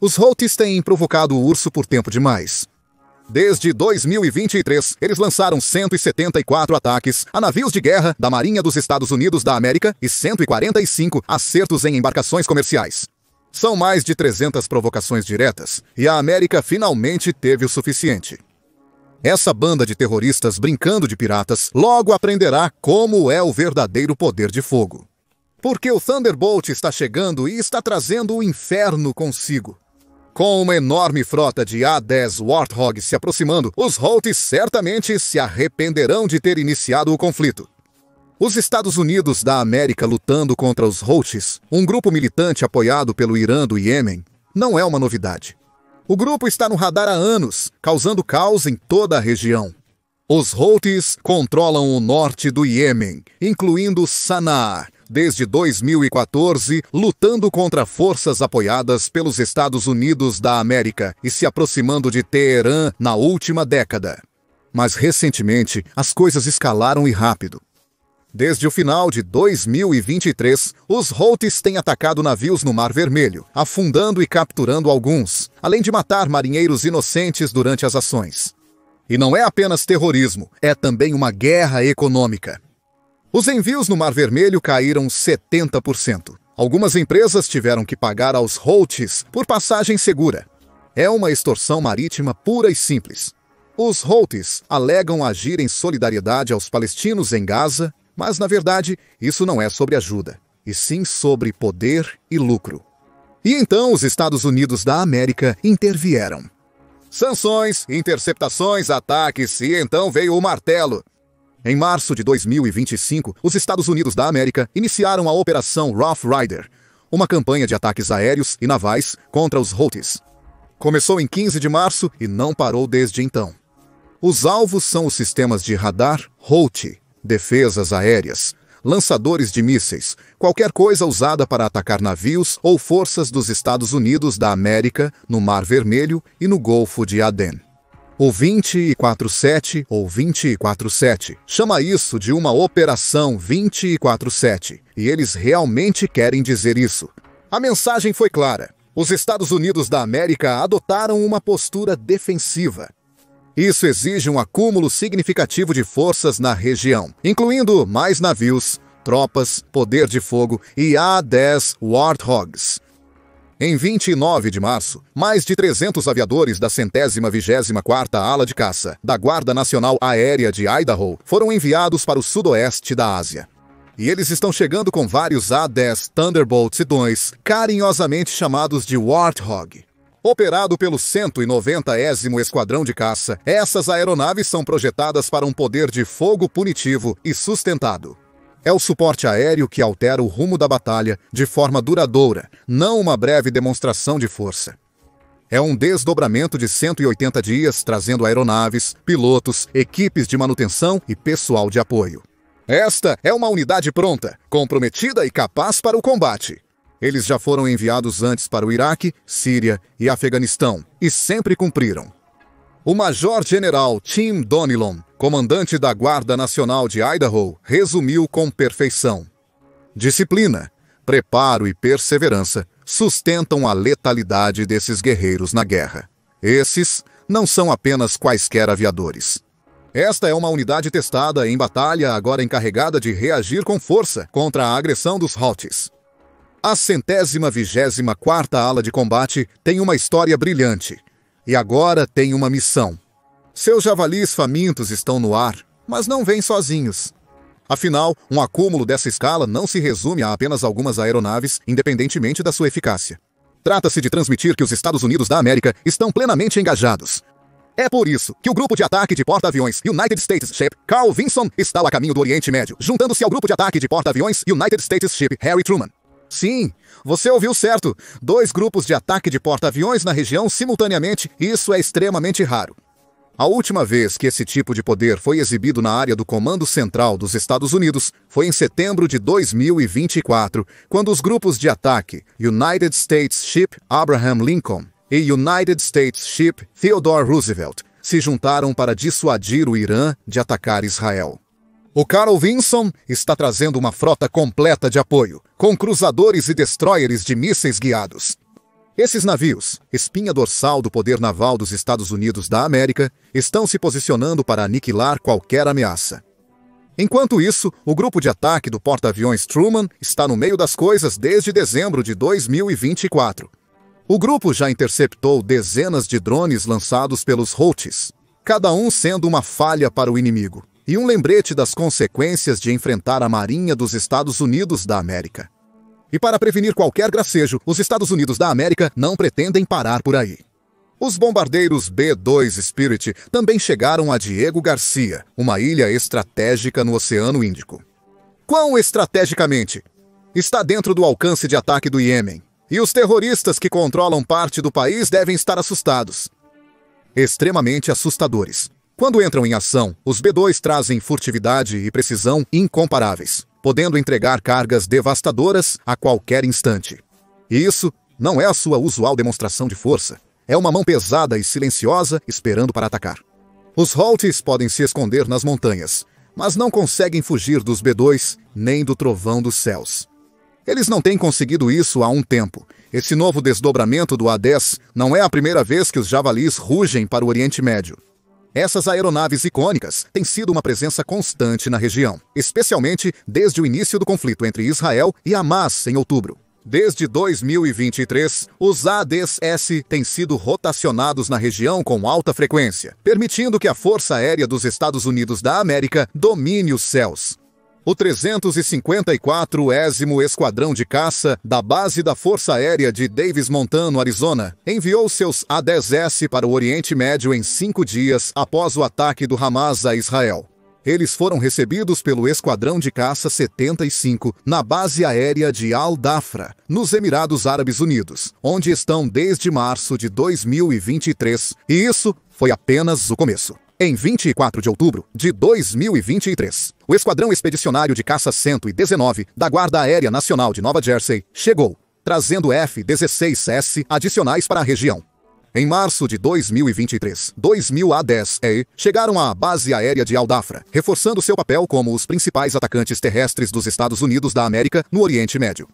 Os Houthis têm provocado o urso por tempo demais. Desde 2023, eles lançaram 174 ataques a navios de guerra da Marinha dos Estados Unidos da América e 145 acertos em embarcações comerciais. São mais de 300 provocações diretas, e a América finalmente teve o suficiente. Essa banda de terroristas brincando de piratas logo aprenderá como é o verdadeiro poder de fogo. Porque o Thunderbolt está chegando e está trazendo o inferno consigo. Com uma enorme frota de A-10 Warthog se aproximando, os Houthis certamente se arrependerão de ter iniciado o conflito. Os Estados Unidos da América lutando contra os Houthis, um grupo militante apoiado pelo Irã do Iêmen, não é uma novidade. O grupo está no radar há anos, causando caos em toda a região. Os Houthis controlam o norte do Iêmen, incluindo Sanaa, desde 2014, lutando contra forças apoiadas pelos Estados Unidos da América e se aproximando de Teherã na última década. Mas recentemente, as coisas escalaram e rápido. Desde o final de 2023, os Houthis têm atacado navios no Mar Vermelho, afundando e capturando alguns, além de matar marinheiros inocentes durante as ações. E não é apenas terrorismo, é também uma guerra econômica. Os envios no Mar Vermelho caíram 70%. Algumas empresas tiveram que pagar aos Houthis por passagem segura. É uma extorsão marítima pura e simples. Os Houthis alegam agir em solidariedade aos palestinos em Gaza, mas, na verdade, isso não é sobre ajuda, e sim sobre poder e lucro. E então os Estados Unidos da América intervieram. Sanções, interceptações, ataques, e então veio o martelo. Em março de 2025, os Estados Unidos da América iniciaram a Operação Rough Rider, uma campanha de ataques aéreos e navais contra os Houthis. Começou em 15 de março e não parou desde então. Os alvos são os sistemas de radar Houthi, defesas aéreas, lançadores de mísseis, qualquer coisa usada para atacar navios ou forças dos Estados Unidos da América no Mar Vermelho e no Golfo de Aden. O 247 ou 247 chama isso de uma Operação 247, e eles realmente querem dizer isso. A mensagem foi clara. Os Estados Unidos da América adotaram uma postura defensiva. Isso exige um acúmulo significativo de forças na região, incluindo mais navios, tropas, poder de fogo e A-10 Warthogs. Em 29 de março, mais de 300 aviadores da 124ª Ala de Caça da Guarda Nacional Aérea de Idaho foram enviados para o sudoeste da Ásia. E eles estão chegando com vários A-10 Thunderbolt II, carinhosamente chamados de Warthog. Operado pelo 190º Esquadrão de Caça, essas aeronaves são projetadas para um poder de fogo punitivo e sustentado. É o suporte aéreo que altera o rumo da batalha de forma duradoura, não uma breve demonstração de força. É um desdobramento de 180 dias, trazendo aeronaves, pilotos, equipes de manutenção e pessoal de apoio. Esta é uma unidade pronta, comprometida e capaz para o combate. Eles já foram enviados antes para o Iraque, Síria e Afeganistão, e sempre cumpriram. O Major-General Tim Donilon, comandante da Guarda Nacional de Idaho, resumiu com perfeição. Disciplina, preparo e perseverança sustentam a letalidade desses guerreiros na guerra. Esses não são apenas quaisquer aviadores. Esta é uma unidade testada em batalha, agora encarregada de reagir com força contra a agressão dos Houthis. A 124ª Ala de Combate tem uma história brilhante. E agora tem uma missão. Seus javalis famintos estão no ar, mas não vêm sozinhos. Afinal, um acúmulo dessa escala não se resume a apenas algumas aeronaves, independentemente da sua eficácia. Trata-se de transmitir que os Estados Unidos da América estão plenamente engajados. É por isso que o grupo de ataque de porta-aviões United States Ship Carl Vinson está a caminho do Oriente Médio, juntando-se ao grupo de ataque de porta-aviões United States Ship Harry Truman. Sim, você ouviu certo. 2 grupos de ataque de porta-aviões na região simultaneamente, isso é extremamente raro. A última vez que esse tipo de poder foi exibido na área do Comando Central dos Estados Unidos foi em setembro de 2024, quando os grupos de ataque United States Ship Abraham Lincoln e United States Ship Theodore Roosevelt se juntaram para dissuadir o Irã de atacar Israel. O Carl Vinson está trazendo uma frota completa de apoio, com cruzadores e destroyers de mísseis guiados. Esses navios, espinha dorsal do poder naval dos Estados Unidos da América, estão se posicionando para aniquilar qualquer ameaça. Enquanto isso, o grupo de ataque do porta-aviões Truman está no meio das coisas desde dezembro de 2024. O grupo já interceptou dezenas de drones lançados pelos Houthis, cada um sendo uma falha para o inimigo, e um lembrete das consequências de enfrentar a Marinha dos Estados Unidos da América. E para prevenir qualquer gracejo, os Estados Unidos da América não pretendem parar por aí. Os bombardeiros B-2 Spirit também chegaram a Diego Garcia, uma ilha estratégica no Oceano Índico. Quão estrategicamente? Está dentro do alcance de ataque do Iêmen, e os terroristas que controlam parte do país devem estar assustados. Extremamente assustadores. Quando entram em ação, os B-2 trazem furtividade e precisão incomparáveis, podendo entregar cargas devastadoras a qualquer instante. E isso não é a sua usual demonstração de força. É uma mão pesada e silenciosa esperando para atacar. Os Houthis podem se esconder nas montanhas, mas não conseguem fugir dos B-2 nem do trovão dos céus. Eles não têm conseguido isso há um tempo. Esse novo desdobramento do A-10 não é a primeira vez que os javalis rugem para o Oriente Médio. Essas aeronaves icônicas têm sido uma presença constante na região, especialmente desde o início do conflito entre Israel e Hamas em outubro. Desde 2023, os A-10S têm sido rotacionados na região com alta frequência, permitindo que a Força Aérea dos Estados Unidos da América domine os céus. O 354º Esquadrão de Caça da base da Força Aérea de Davis Montano, Arizona, enviou seus A-10S para o Oriente Médio em 5 dias após o ataque do Hamas a Israel. Eles foram recebidos pelo Esquadrão de Caça 75 na base aérea de Al-Dafra, nos Emirados Árabes Unidos, onde estão desde março de 2023, e isso foi apenas o começo. Em 24 de outubro de 2023, o Esquadrão Expedicionário de Caça 119 da Guarda Aérea Nacional de Nova Jersey chegou, trazendo F-16S adicionais para a região. Em março de 2023, 2.000 A-10E chegaram à base aérea de Al-Dafra, reforçando seu papel como os principais atacantes terrestres dos Estados Unidos da América no Oriente Médio.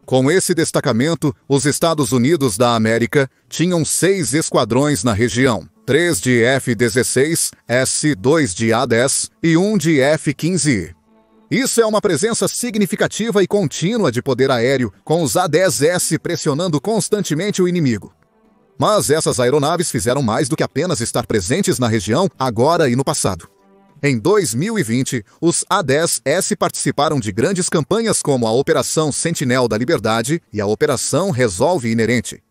Com esse destacamento, os Estados Unidos da América tinham 6 esquadrões na região, 3 de F-16S, 2 de A-10 e 1 de F-15E. Isso é uma presença significativa e contínua de poder aéreo, com os A-10S pressionando constantemente o inimigo. Mas essas aeronaves fizeram mais do que apenas estar presentes na região agora e no passado. Em 2020, os A-10S participaram de grandes campanhas como a Operação Sentinel da Liberdade e a Operação Resolve Inerente.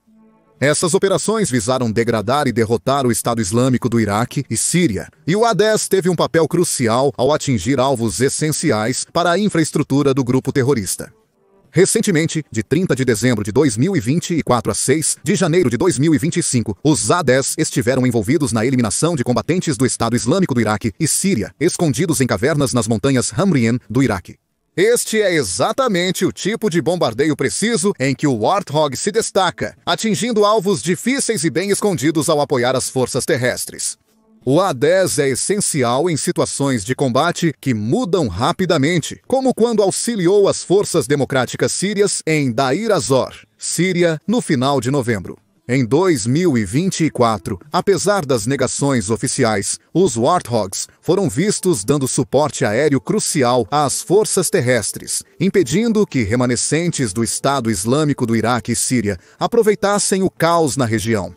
Essas operações visaram degradar e derrotar o Estado Islâmico do Iraque e Síria, e o A-10 teve um papel crucial ao atingir alvos essenciais para a infraestrutura do grupo terrorista. Recentemente, de 30 de dezembro de 2024 a 6 de janeiro de 2025, os A-10 estiveram envolvidos na eliminação de combatentes do Estado Islâmico do Iraque e Síria, escondidos em cavernas nas montanhas Hamrien do Iraque. Este é exatamente o tipo de bombardeio preciso em que o Warthog se destaca, atingindo alvos difíceis e bem escondidos ao apoiar as forças terrestres. O A-10 é essencial em situações de combate que mudam rapidamente, como quando auxiliou as forças democráticas sírias em Deir ez-Zor, Síria, no final de novembro. Em 2024, apesar das negações oficiais, os Warthogs foram vistos dando suporte aéreo crucial às forças terrestres, impedindo que remanescentes do Estado Islâmico do Iraque e Síria aproveitassem o caos na região.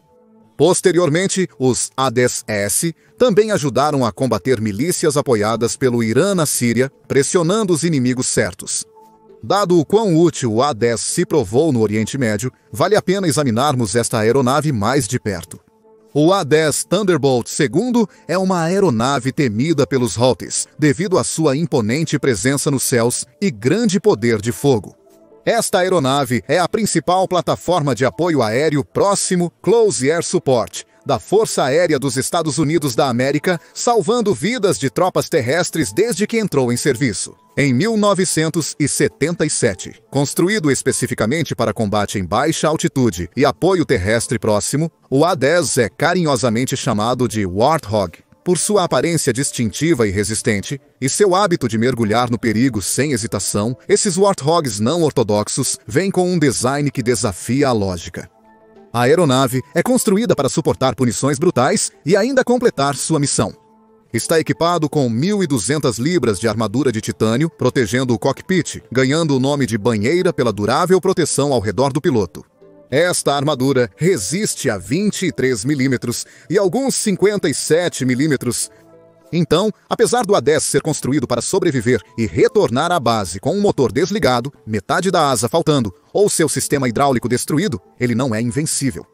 Posteriormente, os A-10S também ajudaram a combater milícias apoiadas pelo Irã na Síria, pressionando os inimigos certos. Dado o quão útil o A-10 se provou no Oriente Médio, vale a pena examinarmos esta aeronave mais de perto. O A-10 Thunderbolt II é uma aeronave temida pelos Houthis, devido à sua imponente presença nos céus e grande poder de fogo. Esta aeronave é a principal plataforma de apoio aéreo próximo Close Air Support da Força Aérea dos Estados Unidos da América, salvando vidas de tropas terrestres desde que entrou em serviço. Em 1977, construído especificamente para combate em baixa altitude e apoio terrestre próximo, o A-10 é carinhosamente chamado de Warthog, por sua aparência distintiva e resistente, e seu hábito de mergulhar no perigo sem hesitação. Esses Warthogs não ortodoxos vêm com um design que desafia a lógica. A aeronave é construída para suportar punições brutais e ainda completar sua missão. Está equipado com 1.200 libras de armadura de titânio, protegendo o cockpit, ganhando o nome de banheira pela durável proteção ao redor do piloto. Esta armadura resiste a 23 milímetros e alguns 57 milímetros. Então, apesar do A-10 ser construído para sobreviver e retornar à base com um motor desligado, metade da asa faltando ou seu sistema hidráulico destruído, ele não é invencível.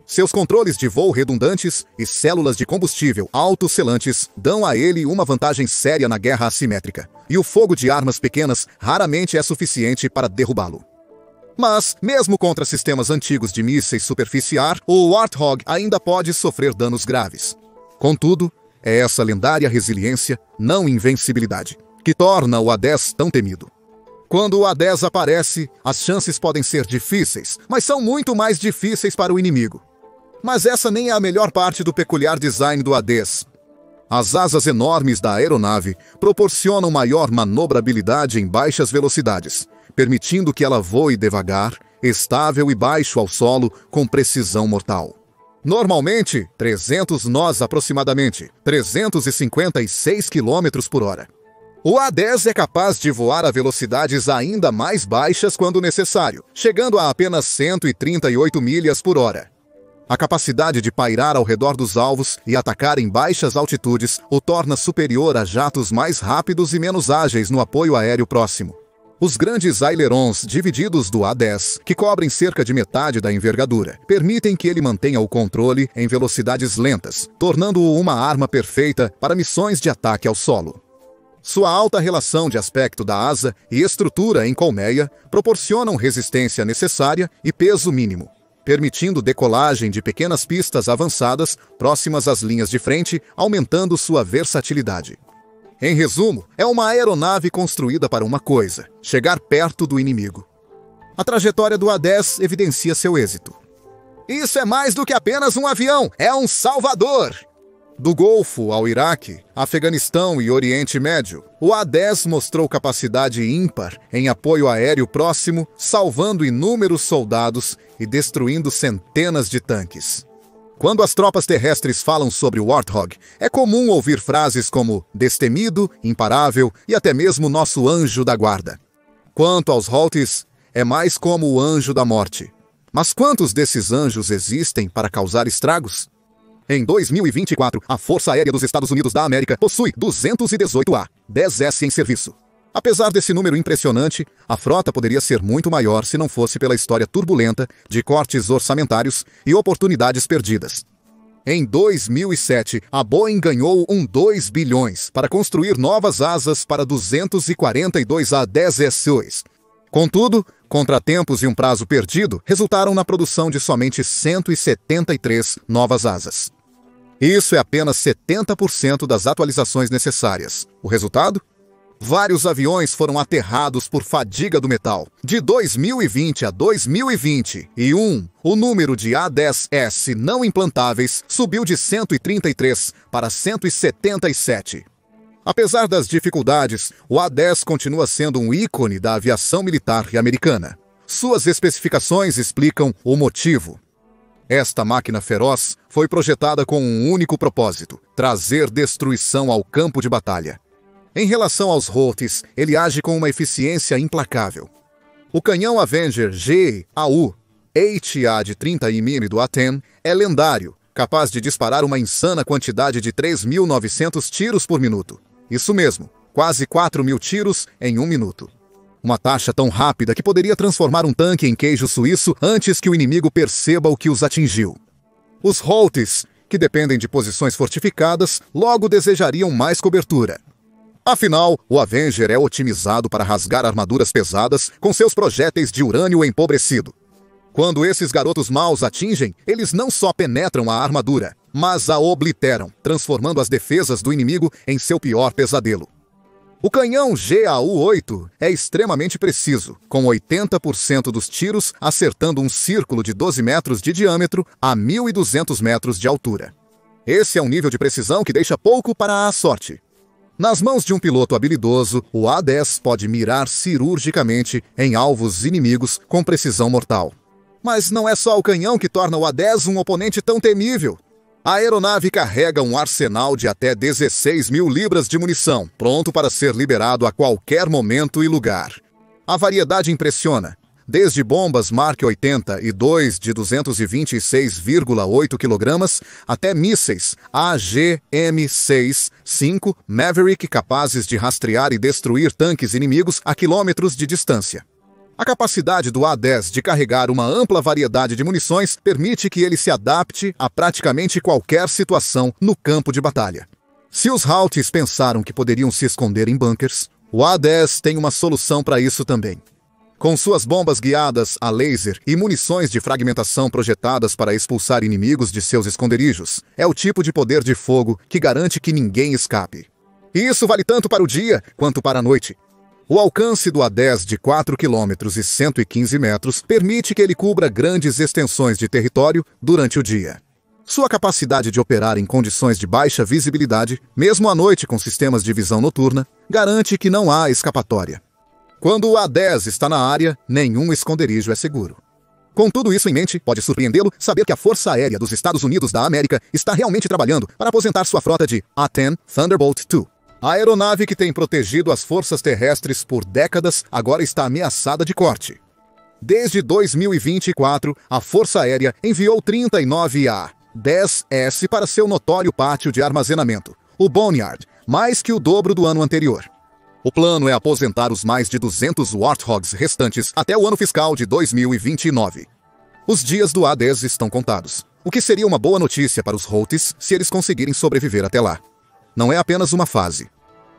Seus controles de voo redundantes e células de combustível autosselantes dão a ele uma vantagem séria na guerra assimétrica, e o fogo de armas pequenas raramente é suficiente para derrubá-lo. Mas, mesmo contra sistemas antigos de mísseis superficiar, o Warthog ainda pode sofrer danos graves. Contudo, é essa lendária resiliência, não invencibilidade, que torna o A-10 tão temido. Quando o A-10 aparece, as chances podem ser difíceis, mas são muito mais difíceis para o inimigo. Mas essa nem é a melhor parte do peculiar design do A-10. As asas enormes da aeronave proporcionam maior manobrabilidade em baixas velocidades, permitindo que ela voe devagar, estável e baixo ao solo com precisão mortal. Normalmente, 300 nós aproximadamente, 356 km por hora. O A-10 é capaz de voar a velocidades ainda mais baixas quando necessário, chegando a apenas 138 milhas por hora. A capacidade de pairar ao redor dos alvos e atacar em baixas altitudes o torna superior a jatos mais rápidos e menos ágeis no apoio aéreo próximo. Os grandes ailerons divididos do A-10, que cobrem cerca de metade da envergadura, permitem que ele mantenha o controle em velocidades lentas, tornando-o uma arma perfeita para missões de ataque ao solo. Sua alta relação de aspecto da asa e estrutura em colmeia proporcionam resistência necessária e peso mínimo, permitindo decolagem de pequenas pistas avançadas próximas às linhas de frente, aumentando sua versatilidade. Em resumo, é uma aeronave construída para uma coisa: chegar perto do inimigo. A trajetória do A-10 evidencia seu êxito. Isso é mais do que apenas um avião, é um salvador! Do Golfo ao Iraque, Afeganistão e Oriente Médio, o A-10 mostrou capacidade ímpar em apoio aéreo próximo, salvando inúmeros soldados e destruindo centenas de tanques. Quando as tropas terrestres falam sobre o Warthog, é comum ouvir frases como destemido, imparável e até mesmo nosso anjo da guarda. Quanto aos Houthis, é mais como o anjo da morte. Mas quantos desses anjos existem para causar estragos? Em 2024, a Força Aérea dos Estados Unidos da América possui 218 A-10S em serviço. Apesar desse número impressionante, a frota poderia ser muito maior se não fosse pela história turbulenta de cortes orçamentários e oportunidades perdidas. Em 2007, a Boeing ganhou 2 bilhões para construir novas asas para 242 A-10S. Contudo, contratempos e um prazo perdido resultaram na produção de somente 173 novas asas. Isso é apenas 70% das atualizações necessárias. O resultado? Vários aviões foram aterrados por fadiga do metal. De 2020 a 2021, o número de A-10S não implantáveis subiu de 133 para 177. Apesar das dificuldades, o A-10 continua sendo um ícone da aviação militar americana. Suas especificações explicam o motivo. Esta máquina feroz foi projetada com um único propósito: trazer destruição ao campo de batalha. Em relação aos Houthis, ele age com uma eficiência implacável. O canhão Avenger GAU HA de 30 mm do A-10 é lendário, capaz de disparar uma insana quantidade de 3.900 tiros por minuto. Isso mesmo, quase 4.000 tiros em 1 minuto. Uma taxa tão rápida que poderia transformar um tanque em queijo suíço antes que o inimigo perceba o que os atingiu. Os Houthis, que dependem de posições fortificadas, logo desejariam mais cobertura. Afinal, o Avenger é otimizado para rasgar armaduras pesadas com seus projéteis de urânio empobrecido. Quando esses garotos maus atingem, eles não só penetram a armadura, mas a obliteram, transformando as defesas do inimigo em seu pior pesadelo. O canhão GAU-8 é extremamente preciso, com 80% dos tiros acertando um círculo de 12 metros de diâmetro a 1.200 metros de altura. Esse é um nível de precisão que deixa pouco para a sorte. Nas mãos de um piloto habilidoso, o A-10 pode mirar cirurgicamente em alvos inimigos com precisão mortal. Mas não é só o canhão que torna o A-10 um oponente tão temível. A aeronave carrega um arsenal de até 16 mil libras de munição, pronto para ser liberado a qualquer momento e lugar. A variedade impressiona. Desde bombas Mark 82 de 226,8 kg até mísseis AGM-6-5 Maverick capazes de rastrear e destruir tanques inimigos a quilômetros de distância. A capacidade do A-10 de carregar uma ampla variedade de munições permite que ele se adapte a praticamente qualquer situação no campo de batalha. Se os Houthis pensaram que poderiam se esconder em bunkers, o A-10 tem uma solução para isso também. Com suas bombas guiadas a laser e munições de fragmentação projetadas para expulsar inimigos de seus esconderijos, é o tipo de poder de fogo que garante que ninguém escape. E isso vale tanto para o dia quanto para a noite. O alcance do A-10 de 4 km e 115 metros permite que ele cubra grandes extensões de território durante o dia. Sua capacidade de operar em condições de baixa visibilidade, mesmo à noite com sistemas de visão noturna, garante que não há escapatória. Quando o A-10 está na área, nenhum esconderijo é seguro. Com tudo isso em mente, pode surpreendê-lo saber que a Força Aérea dos Estados Unidos da América está realmente trabalhando para aposentar sua frota de A-10 Thunderbolt II. A aeronave que tem protegido as forças terrestres por décadas agora está ameaçada de corte. Desde 2024, a Força Aérea enviou 39 A-10S para seu notório pátio de armazenamento, o Boneyard, mais que o dobro do ano anterior. O plano é aposentar os mais de 200 Warthogs restantes até o ano fiscal de 2029. Os dias do A-10 estão contados, o que seria uma boa notícia para os Houthis se eles conseguirem sobreviver até lá. Não é apenas uma fase.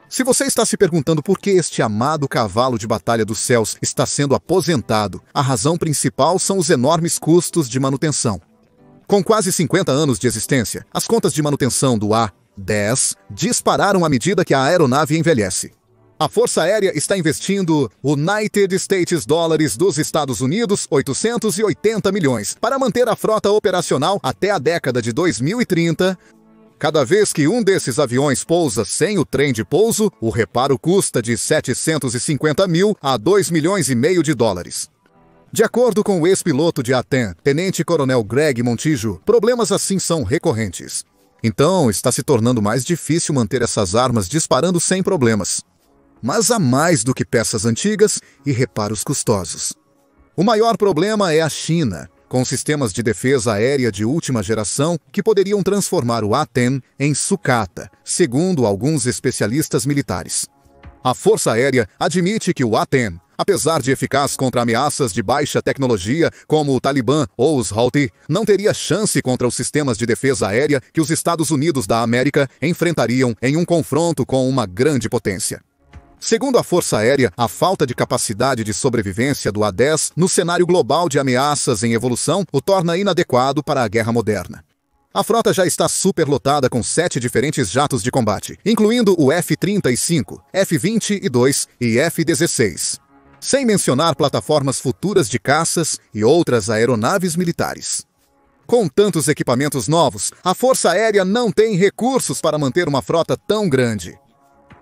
Se você está se perguntando por que este amado cavalo de batalha dos céus está sendo aposentado, a razão principal são os enormes custos de manutenção. Com quase 50 anos de existência, as contas de manutenção do A-10 dispararam à medida que a aeronave envelhece. A Força Aérea está investindo United States Dollars dos Estados Unidos, 880 milhões, para manter a frota operacional até a década de 2030. Cada vez que um desses aviões pousa sem o trem de pouso, o reparo custa de 750 mil a 2 milhões e meio de dólares. De acordo com o ex-piloto de A-10, Tenente-Coronel Greg Montijo, problemas assim são recorrentes. Então, está se tornando mais difícil manter essas armas disparando sem problemas. Mas há mais do que peças antigas e reparos custosos. O maior problema é a China, com sistemas de defesa aérea de última geração que poderiam transformar o A-10 em sucata, segundo alguns especialistas militares. A Força Aérea admite que o A-10, apesar de eficaz contra ameaças de baixa tecnologia como o Talibã ou os Houthi, não teria chance contra os sistemas de defesa aérea que os Estados Unidos da América enfrentariam em um confronto com uma grande potência. Segundo a Força Aérea, a falta de capacidade de sobrevivência do A-10 no cenário global de ameaças em evolução o torna inadequado para a guerra moderna. A frota já está superlotada com 7 diferentes jatos de combate, incluindo o F-35, F-22 e F-16. Sem mencionar plataformas futuras de caças e outras aeronaves militares. Com tantos equipamentos novos, a Força Aérea não tem recursos para manter uma frota tão grande.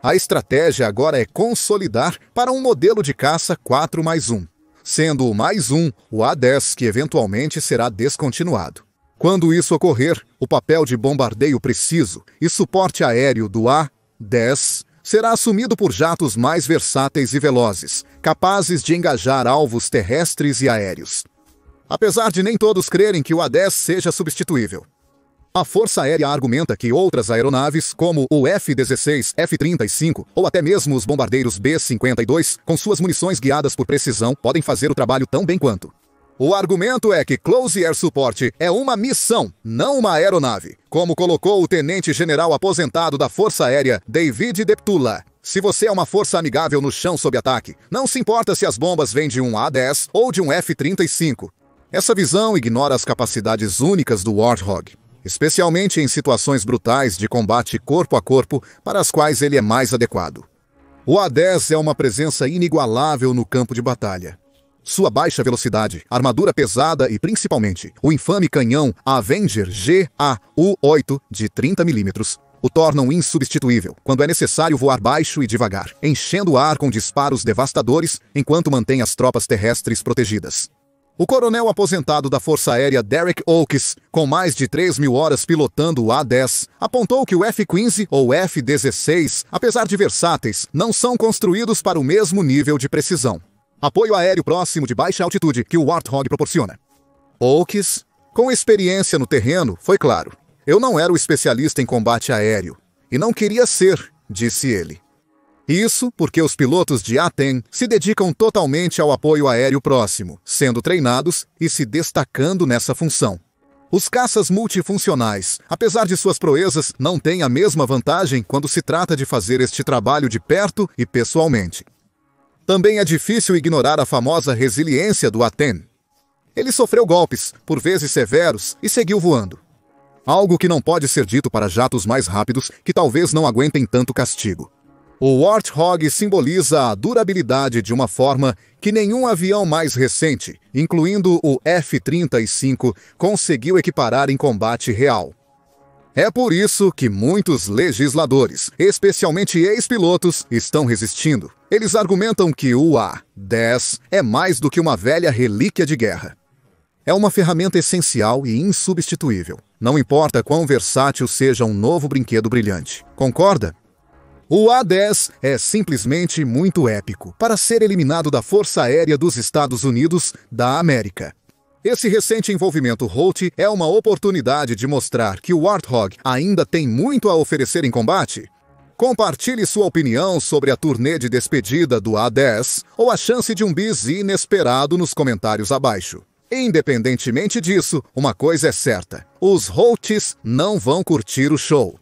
A estratégia agora é consolidar para um modelo de caça 4+1, sendo o mais um o A-10 que eventualmente será descontinuado. Quando isso ocorrer, o papel de bombardeio preciso e suporte aéreo do A-10 será assumido por jatos mais versáteis e velozes, capazes de engajar alvos terrestres e aéreos. Apesar de nem todos crerem que o A-10 seja substituível. A Força Aérea argumenta que outras aeronaves, como o F-16, F-35 ou até mesmo os bombardeiros B-52, com suas munições guiadas por precisão, podem fazer o trabalho tão bem quanto. O argumento é que Close Air Support é uma missão, não uma aeronave, como colocou o tenente-general aposentado da Força Aérea, David Deptula. Se você é uma força amigável no chão sob ataque, não se importa se as bombas vêm de um A-10 ou de um F-35. Essa visão ignora as capacidades únicas do Warthog, especialmente em situações brutais de combate corpo a corpo, para as quais ele é mais adequado. O A-10 é uma presença inigualável no campo de batalha. Sua baixa velocidade, armadura pesada e, principalmente, o infame canhão Avenger GAU-8 de 30 mm o tornam insubstituível quando é necessário voar baixo e devagar, enchendo o ar com disparos devastadores enquanto mantém as tropas terrestres protegidas. O coronel aposentado da Força Aérea Derek Oakes, com mais de 3.000 horas pilotando o A-10, apontou que o F-15 ou F-16, apesar de versáteis, não são construídos para o mesmo nível de precisão. Apoio aéreo próximo de baixa altitude que o Warthog proporciona. Oakes, com experiência no terreno, foi claro. Eu não era o especialista em combate aéreo. E não queria ser, disse ele. Isso porque os pilotos de A-10 se dedicam totalmente ao apoio aéreo próximo, sendo treinados e se destacando nessa função. Os caças multifuncionais, apesar de suas proezas, não têm a mesma vantagem quando se trata de fazer este trabalho de perto e pessoalmente. Também é difícil ignorar a famosa resiliência do A-10. Ele sofreu golpes, por vezes severos, e seguiu voando. Algo que não pode ser dito para jatos mais rápidos que talvez não aguentem tanto castigo. O Warthog simboliza a durabilidade de uma forma que nenhum avião mais recente, incluindo o F-35, conseguiu equiparar em combate real. É por isso que muitos legisladores, especialmente ex-pilotos, estão resistindo. Eles argumentam que o A-10 é mais do que uma velha relíquia de guerra. É uma ferramenta essencial e insubstituível. Não importa quão versátil seja um novo brinquedo brilhante. Concorda? O A-10 é simplesmente muito épico para ser eliminado da Força Aérea dos Estados Unidos da América. Esse recente envolvimento Holt é uma oportunidade de mostrar que o Warthog ainda tem muito a oferecer em combate. Compartilhe sua opinião sobre a turnê de despedida do A-10 ou a chance de um bis inesperado nos comentários abaixo. Independentemente disso, uma coisa é certa: os Holts não vão curtir o show.